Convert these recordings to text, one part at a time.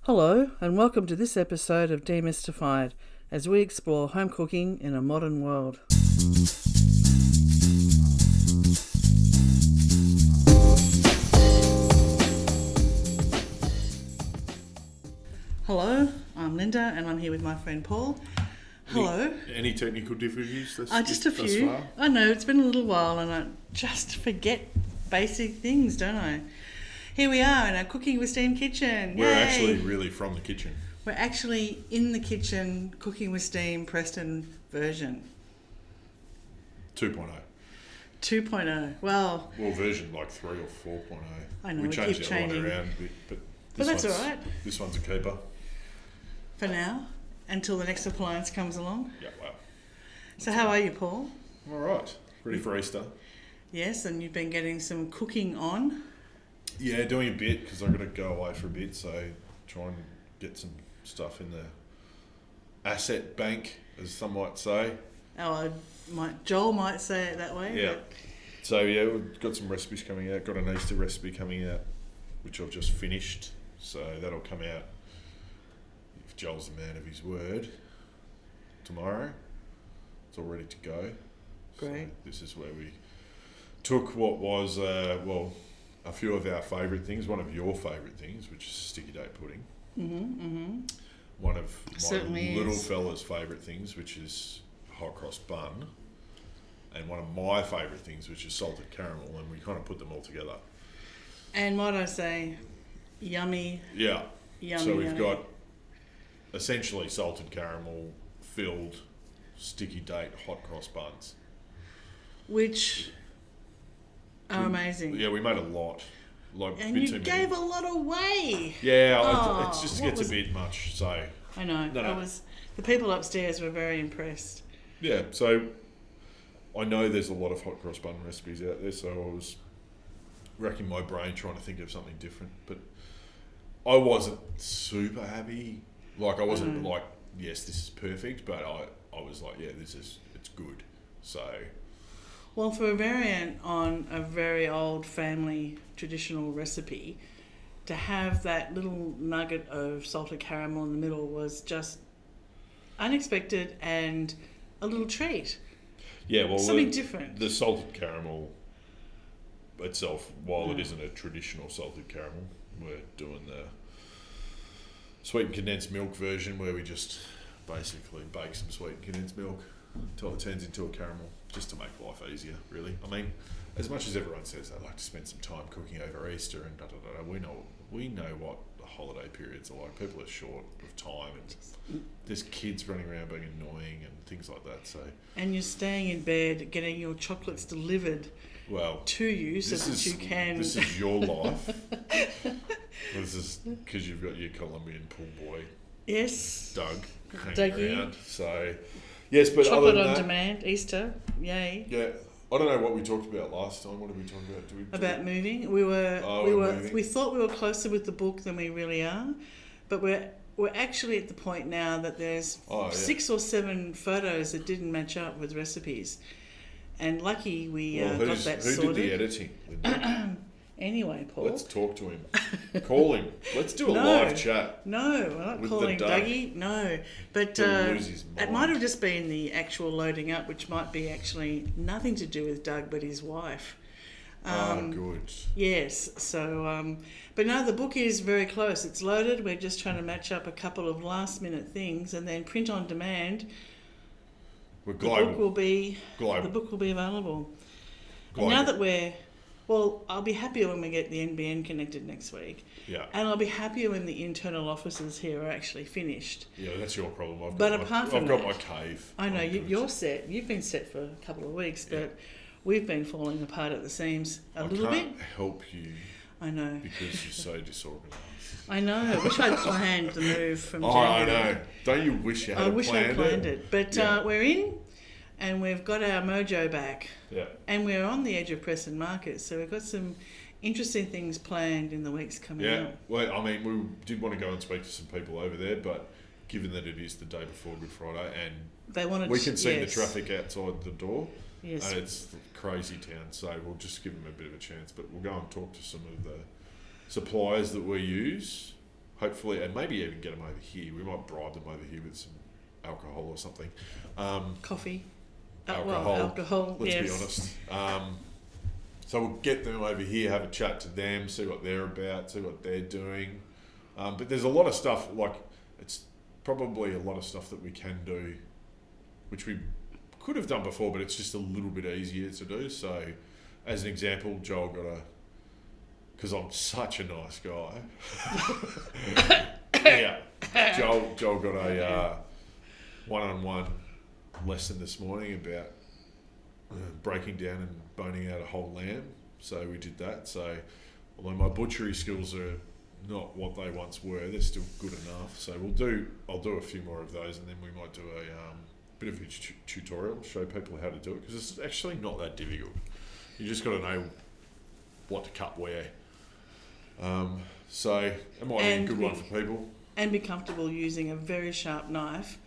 Hello, and welcome to this episode of Demystified as we explore home cooking in a modern world. Hello, I'm Linda, and I'm here with my friend Paul. Hello. Any technical difficulties? Just a few. I know, it's been a little while and I just forget basic things, don't I? Here we are in our Cooking with Steam kitchen. We're Yay. actually really from the kitchen. We're actually in the kitchen, Cooking with Steam Preston version. 2.0. 2.0. Well, version like 3 or 4.0. I know, we we changed keep it a lot changing. around, but that's all right. This one's a keeper. For now, until the next appliance comes along. Yeah, wow. So how are you, Paul? All right. Ready for Easter? Yes, and you've been getting some cooking on. Yeah, doing a bit because I've got to go away for a bit, so try and get some stuff in the asset bank, as some might say. Joel might say it that way. Yeah. So yeah, we've got some recipes coming out. Got an Easter recipe coming out, which I've just finished. So that'll come out, if Joel's a man of his word, tomorrow. It's all ready to go. Great. So this is where we took what was, a few of our favourite things, one of your favourite things, which is sticky date pudding. One of Certainly my little is. fella's favourite things, which is hot cross bun. And one of my favourite things, which is salted caramel, and we kind of put them all together. And might I say, yummy. Yeah. Yummy. So we've got essentially salted caramel filled sticky date hot cross buns. Which are amazing. Yeah, we made a lot. And you gave a lot away. Yeah, it just gets a bit much, so... I know. The people upstairs were very impressed. Yeah, so I know there's a lot of hot cross bun recipes out there, so I was racking my brain trying to think of something different, but I wasn't super happy. Like, I wasn't like, yes, this is perfect, but I was like, yeah, it's good. So... Well, for a variant on a very old family traditional recipe, to have that little nugget of salted caramel in the middle was just unexpected and a little treat. Yeah, well, something different. The salted caramel itself, while it isn't a traditional salted caramel, we're doing the sweetened condensed milk version where we just basically bake some sweetened condensed milk until it turns into a caramel, just to make life easier, really. I mean, as much as everyone says they like to spend some time cooking over Easter and we know what the holiday periods are like. People are short of time and there's kids running around being annoying and things like that. So. And you're staying in bed, getting your chocolates delivered to you so that you can... This is your life. This is because you've got your Colombian pool boy. Yes. Doug hanging Dougie. around. So... Yes, but chocolate other than on that, demand, Easter, yay! Yeah, I don't know what we talked about last time. What did we talk about? About moving. We thought we were closer with the book than we really are, but we're actually at the point now that there's 6 or 7 photos that didn't match up with recipes, and lucky we got that sorted. Who did the editing? Anyway, Paul. Let's talk to him. Call him. Let's do a live chat. No, we're not calling Dougie. No. But it might have just been the actual loading up, which might be actually nothing to do with Doug, but his wife. Good. Yes. So, but no, the book is very close. It's loaded. We're just trying to match up a couple of last minute things and then print on demand. We're global. The book will be available. And now that well, I'll be happier when we get the NBN connected next week. Yeah. And I'll be happier when the internal offices here are actually finished. Yeah, that's your problem. I've got my cave. I know, you're set. You've been set for a couple of weeks, but we've been falling apart at the seams a little bit. I can't help you. I know. Because you're so disorganised. I know. I wish I'd planned the move from January. I know. Don't you wish you had planned it? I wish I'd planned it. But we're in. And we've got our mojo back. Yeah. And we're on the edge of Preston Market, so we've got some interesting things planned in the weeks coming up. Yeah, well, I mean, we did want to go and speak to some people over there, but given that it is the day before Good Friday and we can see the traffic outside the door, and it's a crazy town, so we'll just give them a bit of a chance. But we'll go and talk to some of the suppliers that we use hopefully, and maybe even get them over here. We might bribe them over here with some alcohol or something. Coffee. Alcohol. Let's yes. be honest. So we'll get them over here, have a chat to them, see what they're about, see what they're doing. But there's a lot of stuff, like, it's probably a lot of stuff that we can do, which we could have done before, but it's just a little bit easier to do. So, as an example, Joel got because I'm such a nice guy. Yeah, Joel got a one-on-one lesson this morning about breaking down and boning out a whole lamb. So we did that. So although my butchery skills are not what they once were, they're still good enough. So I'll do a few more of those, and then we might do a bit of a tutorial, show people how to do it, because it's actually not that difficult. You just got to know what to cut where. So it might be a good one for people. And be comfortable using a very sharp knife.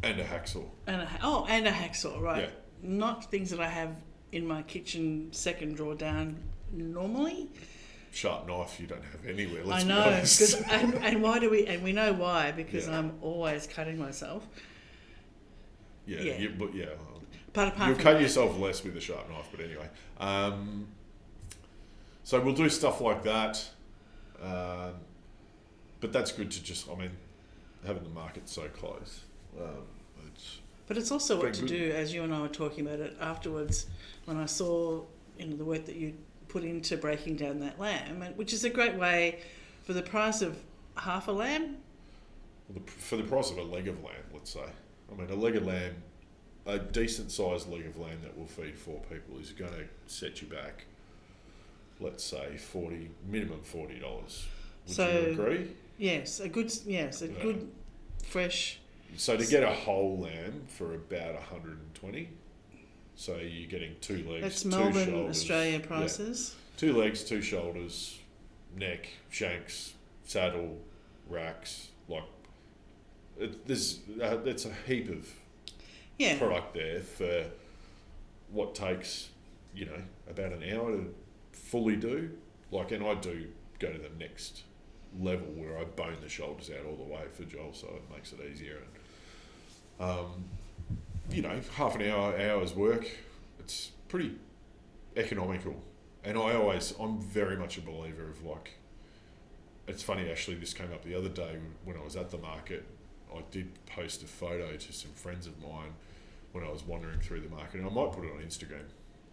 And a hacksaw. And a hacksaw, right? Yeah. Not things that I have in my kitchen second drawer down normally. Sharp knife you don't have anywhere. I know, and why do we? And we know why, because I'm always cutting myself. Yeah. But apart you'll from cut yourself less with a sharp knife, but anyway. So we'll do stuff like that. But that's good to just, having the market so close. But it's also what to do, as you and I were talking about it afterwards, when I saw the work that you put into breaking down that lamb, which is a great way for the price of half a lamb. For the price of a leg of lamb, let's say. A leg of lamb, a decent sized leg of lamb that will feed 4 people is going to set you back, let's say, minimum $40. Would you agree? Yes, a good fresh. So to get a whole lamb for about 120, so you're getting 2 legs, that's 2 Melbourne, shoulders, Australia prices. Yeah. 2 legs, 2 shoulders, neck, shanks, saddle, racks. There's a heap of product there for what takes about an hour to fully do. And I do go to the next level where I bone the shoulders out all the way for Joel, so it makes it easier. And half an hour's work, it's pretty economical. And I'm very much a believer of it's funny actually, this came up the other day when I was at the market. I did post a photo to some friends of mine when I was wandering through the market, and I might put it on Instagram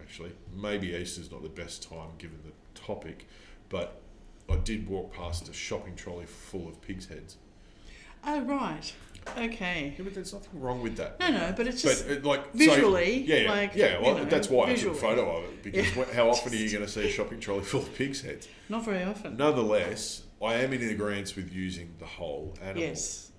actually. Maybe Easter's not the best time given the topic, but I did walk past a shopping trolley full of pigs' heads. Oh, right. Okay. Yeah, but there's nothing wrong with that. No, but it's just visually. So, that's why I took a photo of it, because how often are you going to see a shopping trolley full of pigs' heads? Not very often. Nonetheless, I am in agreement with using the whole animal. Yes.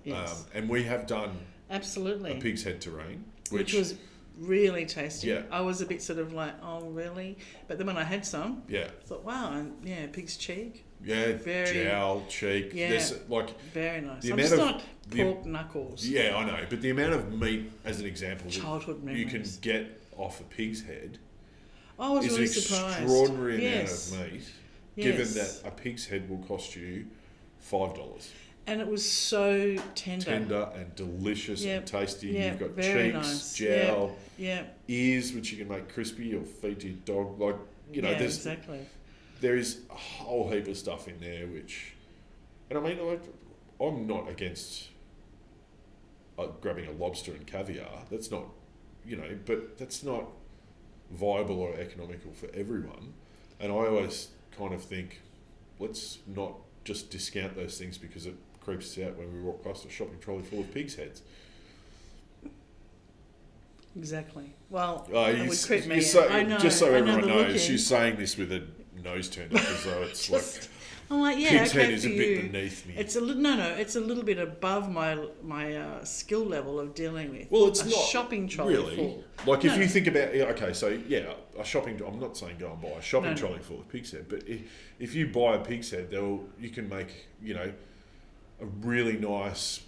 And we have done absolutely a pig's head terrine, which was really tasty. Yeah. I was a bit sort of like, oh, really? But then when I had some, I thought, wow, and pig's cheek. Yeah, jowl, cheek. Yeah, very nice. The not pork knuckles. Yeah, I know. But the amount of meat, as an example, childhood memories you can get off a pig's head I was is really an surprised. extraordinary amount of meat, given that a pig's head will cost you $5. And it was so tender. Tender and delicious and tasty. Yep. You've got very cheeks, nice. jowl, ears, which you can make crispy or feed to your dog. There's exactly. There is a whole heap of stuff in there and I'm not against grabbing a lobster and caviar. That's not, but that's not viable or economical for everyone. And I always kind of think, let's not just discount those things because it creeps us out when we walk past a shopping trolley full of pigs' heads. Exactly. Well, it would creep me out. I know. Just so everyone knows, looking. She's saying this with a nose turned up as though it's I'm like, pig's head is a bit beneath me. It's it's a little bit above my skill level of dealing with. Well, it's a not shopping trolley really full. If you think about a shopping. I'm not saying go and buy a shopping trolley full of pig's head, but if you buy a pig's head, you can make a really nice.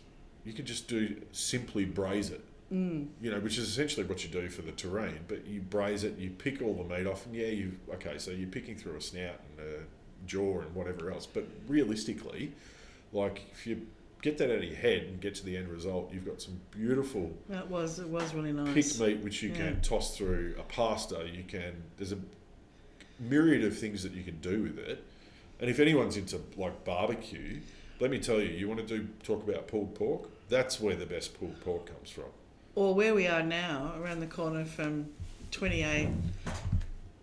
You can just simply braise it. Which is essentially what you do for the terrine, but you braise it, you pick all the meat off, and so you're picking through a snout and a jaw and whatever else, but realistically, Like, if you get that out of your head and get to the end result, you've got some beautiful It was really nice. picked meat which you can toss through a pasta. There's a myriad of things that you can do with it. And if anyone's into like barbecue, let me tell you, you want to talk about pulled pork? That's where the best pulled pork comes from. Or where we are now, around the corner from 28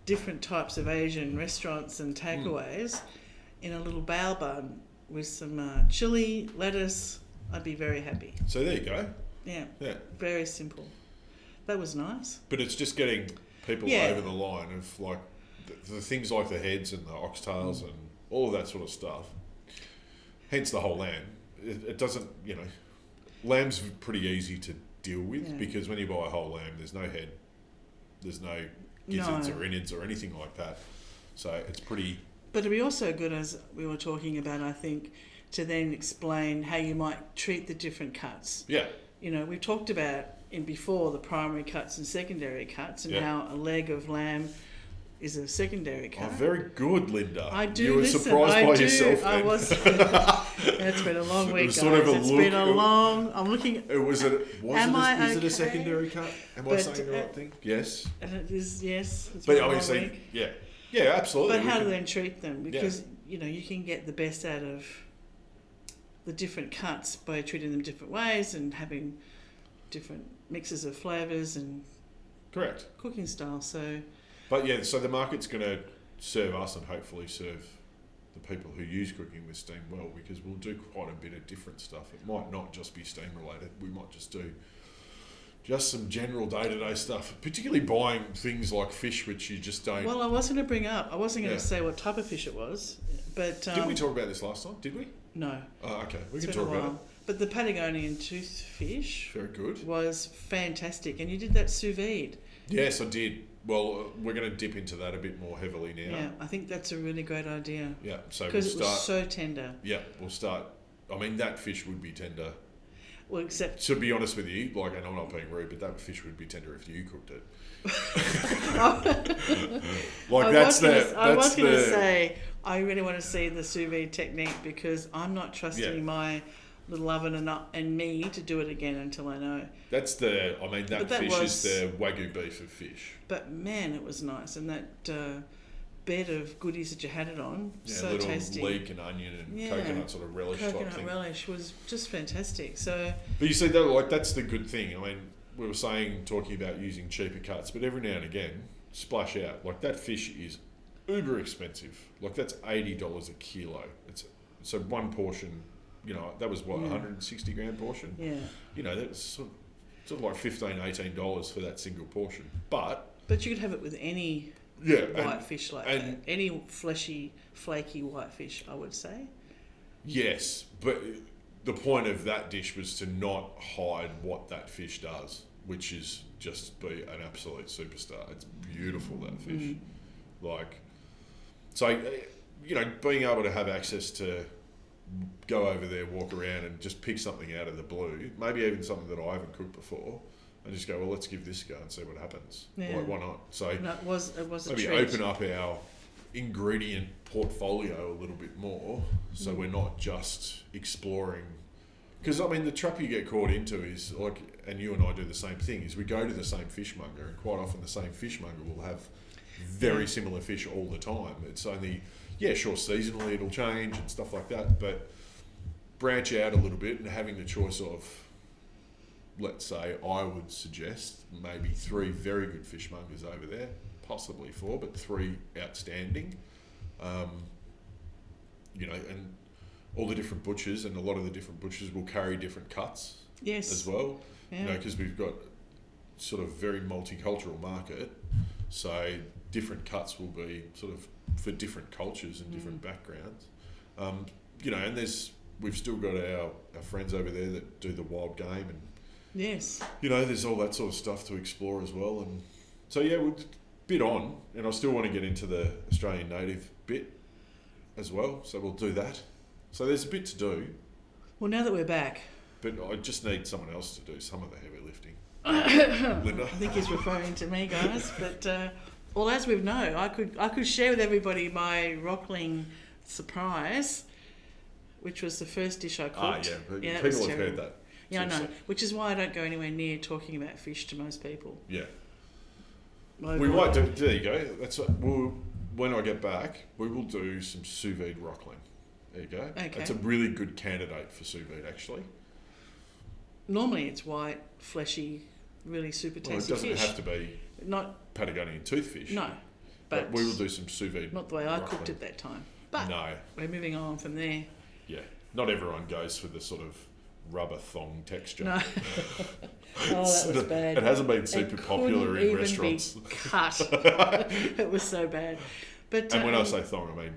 different types of Asian restaurants and takeaways, in a little bao bun with some chili, lettuce, I'd be very happy. So there you go. Yeah. Yeah. Very simple. That was nice. But it's just getting people over the line of like the things like the heads and the oxtails and all of that sort of stuff. Hence the whole lamb. It doesn't, lamb's pretty easy to deal with because when you buy a whole lamb, there's no head, there's no gizzards or innards or anything like that. So it's pretty... But it'd be also good, as we were talking about, I think, to then explain how you might treat the different cuts. Yeah. We've talked about before the primary cuts and secondary cuts and how a leg of lamb is a secondary cut. Oh, very good, Linda. I do. You were listen, surprised I by do. yourself. I then. was. It's been a long week, guys. Sort of It's been a long. I'm looking. Is it okay? a secondary cut? Am I saying the right thing? Yes. And it is. Yes. It's But been a I mean, long week. yeah, absolutely. But how to then treat them? Because you can get the best out of the different cuts by treating them different ways and having different mixes of flavours and correct cooking style. So. But so the market's going to serve us and hopefully serve the people who use cooking with steam well, because we'll do quite a bit of different stuff. It might not just be steam related. We might just do some general day-to-day stuff, particularly buying things like fish, which you just don't... Well, I wasn't going to bring up. I wasn't going to say what type of fish it was, but... Didn't we talk about this last time? Did we? No. Oh, okay. We It's can been talk a about while. But the Patagonian toothfish... Very good. ...was fantastic. And you did that sous vide. Yes, I did. Well, we're going to dip into that a bit more heavily now. Yeah, I think that's a really great idea. Yeah, so because it was so tender. Yeah, we'll start. I mean, that fish would be tender. Well, except to be honest with you, and I'm not being rude, but that fish would be tender if you cooked it. I was going to say I really want to see the sous vide technique because I'm not trusting my little oven and me to do it again until I know. That fish is the Wagyu beef of fish. But man, it was nice, and that bed of goodies that you had it on, so tasty. Leek and onion and coconut sort of relish type thing. Coconut relish was just fantastic. So, but you see, that's the good thing. I mean, we were talking about using cheaper cuts, but every now and again, splash out. Like that fish is uber expensive. Like that's $80 a kilo. So one portion. That was what, 160 gram portion? Yeah. That's sort of like $15, $18 for that single portion. But you could have it with any white fish like that. Any fleshy, flaky white fish, I would say. Yes, but the point of that dish was to not hide what that fish does, which is just be an absolute superstar. It's beautiful, that fish. Being able to have access to go over there, walk around and just pick something out of the blue, maybe even something that I haven't cooked before, and just go, well, let's give this a go and see what happens. Yeah. Why not? So it was a maybe treat. open up our ingredient portfolio a little bit more, so we're not just exploring. Because the trap you get caught into is and you and I do the same thing, is we go to the same fishmonger, and quite often the same fishmonger will have very similar fish all the time. It's only, sure, seasonally it'll change and stuff like that, but branch out a little bit and having the choice of, let's say, I would suggest maybe 3 very good fishmongers over there, possibly 4, but 3 outstanding. And all the different butchers, and a lot of the different butchers will carry different cuts as well. Yeah. Because we've got sort of very multicultural market, so different cuts will be sort of for different cultures and different backgrounds. And we've still got our friends over there that do the wild game, and there's all that sort of stuff to explore as well. And so we're a bit on, and I still want to get into the Australian native bit as well, so we'll do that. So there's a bit to do. Well, now that we're back, but I just need someone else to do some of the heavy lifting. Linda. I think he's referring to me, guys. But as we know, I could share with everybody my Rockling surprise which was the first dish I cooked. Ah, yeah. But Yeah, that was people have terrible. heard that. Yeah, I know. seriously. Which is why I don't go anywhere near talking about fish to most people. Yeah. I We avoid might do. it. There you go. That's what when I get back, we will do some sous vide rockling. There you go. Okay. That's a really good candidate for sous vide, actually. Normally it's white, fleshy, really super Well, it tasty doesn't fish. have to be Not Patagonian toothfish. no, But we will do some sous vide. not the way I rockling. cooked it that time. But No. we're moving on from there. Yeah. Not everyone goes for the sort of rubber thong texture. No. Oh, that was bad. It hasn't been super It popular couldn't in even restaurants. Be cut. It was so bad. But And when I say thong, I mean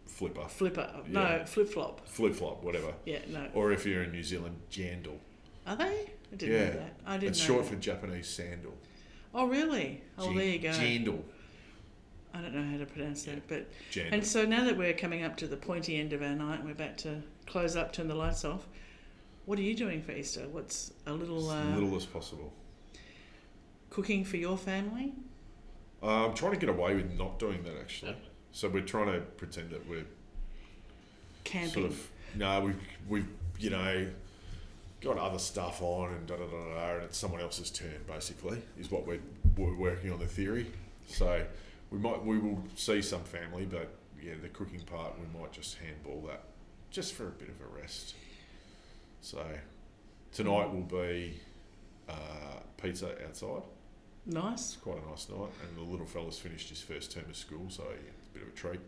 flipper, flipper, Yeah. no, flip flop. flip flop, whatever. Yeah, no. Or if you're in New Zealand, jandal. Are they? I didn't Yeah. know that. I didn't It's know short that. for Japanese sandal. Oh, really? Oh, there you go. Jandal. I don't know how to pronounce that, but Jandal. and so now that we're coming up to the pointy end of our night and we're about to close up, turn the lights off. What are you doing for Easter? What's a little as little as possible. cooking for your family? I'm trying to get away with not doing that, actually. So we're trying to pretend that we're Camping. sort of we've got other stuff on and and it's someone else's turn basically is what we're working on the theory. So we will see some family, but yeah, the cooking part we might just handball that just for a bit of a rest. So tonight will be pizza outside. Nice. It's quite a nice night, and the little fella's finished his first term of school, so yeah, it's a bit of a treat.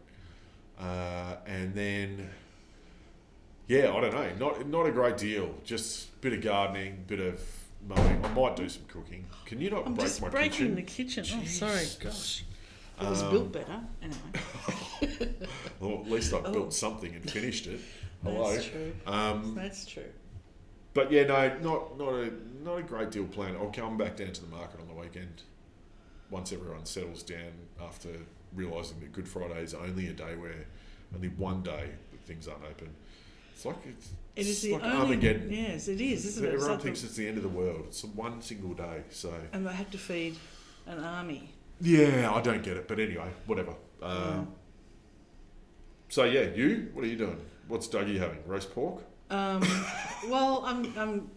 And then, yeah, I don't know, not a great deal. Just a bit of gardening, bit of mowing. I might do some cooking. Can you not I'm break just my breaking kitchen? the kitchen. Oh, Jesus. sorry. Gosh. It was built better. Anyway. Well, at least I've Oh. built something and finished it. Hello. That's true. That's true. But yeah, no, not a great deal planned. I'll come back down to the market on the weekend once everyone settles down after realising that Good Friday is only a day where only one day that things aren't open. It's like It is it's the like only. Armageddon. Yes, it is, isn't it? It's Everyone like thinks it's the end of the world. It's one single day. So and they have to feed an army. yeah, I don't get it. But anyway, whatever. Yeah. So yeah, what are you doing? What's Dougie having? Roast pork? Well, I'm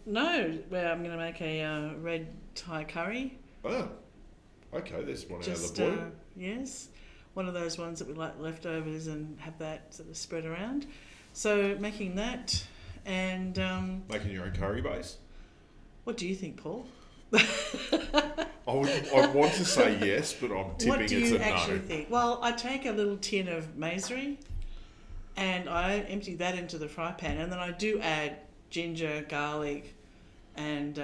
where I'm going to make a red Thai curry. Oh, okay. There's one Just out of the blue. yes, one of those ones that we like leftovers and have that sort of spread around. So making that, and Making your own curry base. what do you think, Paul? I want to say yes, but I'm tipping What do it's you a no. actually think? Well, I take a little tin of maizery and I empty that into the fry pan, and then I do add ginger, garlic, and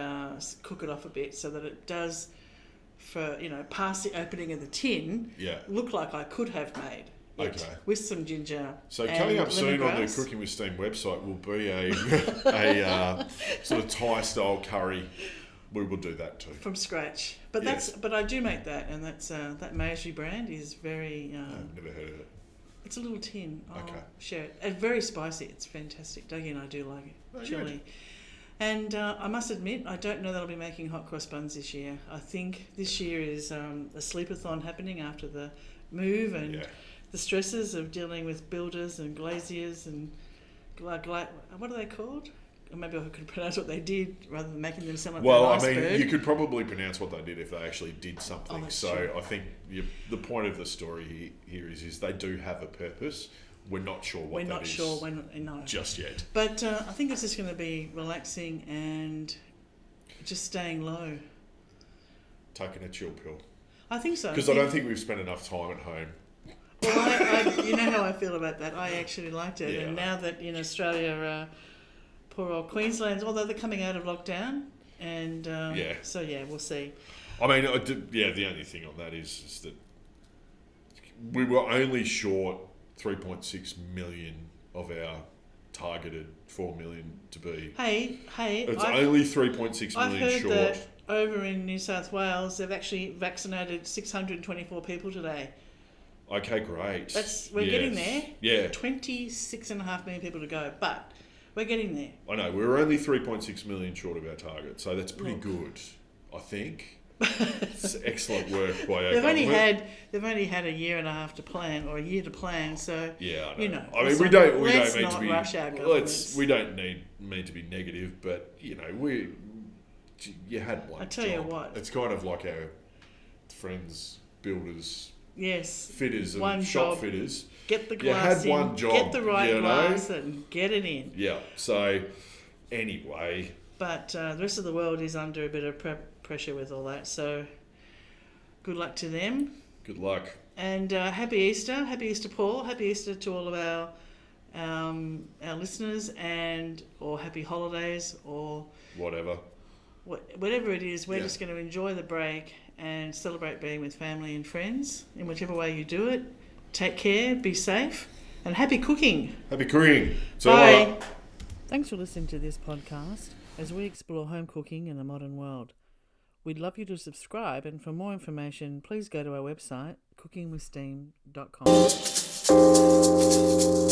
cook it off a bit so that it does, past the opening of the tin, Yeah. look like I could have made it Okay. with some ginger. So and coming up soon on the lemongrass. Cooking with Steam website will be a sort of Thai style curry. We will do that too. From scratch, but Yes. but I do make that, and that's that maizery brand is very. I've never heard of it. It's a little tin. I'll Okay. share it. It's very spicy. It's fantastic. Dougie and I do like it. Oh, Chili. good. And I must admit, I don't know that I'll be making hot cross buns this year. I think this year is a sleepathon happening after the move and Yeah. the stresses of dealing with builders and glaziers and what are they called? Or maybe I could pronounce what they did rather than making them sound like Well, an I iceberg. mean, you could probably pronounce what they did if they actually did something. Oh, that's So true. I think the point of the story here is they do have a purpose. We're not sure what We're that not is sure when. No. just yet. But I think it's just going to be relaxing and just staying low. Taking a chill pill. I think so. Because I don't think we've spent enough time at home. Well, I you know how I feel about that. I actually liked it, Yeah. and now that in Australia, poor old Queensland's, although they're coming out of lockdown, and Yeah. so yeah, we'll see. I mean, the only thing on that is that we were only short 3.6 million of our targeted 4 million to be. Hey, It's I've only 3.6 heard million short. that over in New South Wales, they've actually vaccinated 624 people today. Okay, great. We're getting there. Yeah, 26.5 million people to go, but we're getting there. I know. We were only 3.6 million short of our target, so that's pretty Look. good, I think. It's excellent work by our They've only government. had a year and a half to plan, or a year to plan. So Yeah, I know. you know, I mean, we let's don't mean not to be. rush our governments. We don't mean to be negative, but you had one. I tell you job. what. It's kind of like our friends, builders, Yes, fitters, and one shop job. fitters. Get the You glass had in. one job, Get the right you know? glass and get it in. Yeah. So, anyway, But the rest of the world is under a bit of pressure with all that. So good luck to them. good luck. And happy Easter. Happy Easter, Paul. Happy Easter to all of our listeners, or happy holidays, or Whatever. whatever it is. We're Yeah. just going to enjoy the break and celebrate being with family and friends in whichever way you do it. Take care, be safe, and happy cooking. Happy cooking. Bye. Thanks for listening to this podcast as we explore home cooking in the modern world. We'd love you to subscribe, and for more information, please go to our website, cookingwithsteam.com.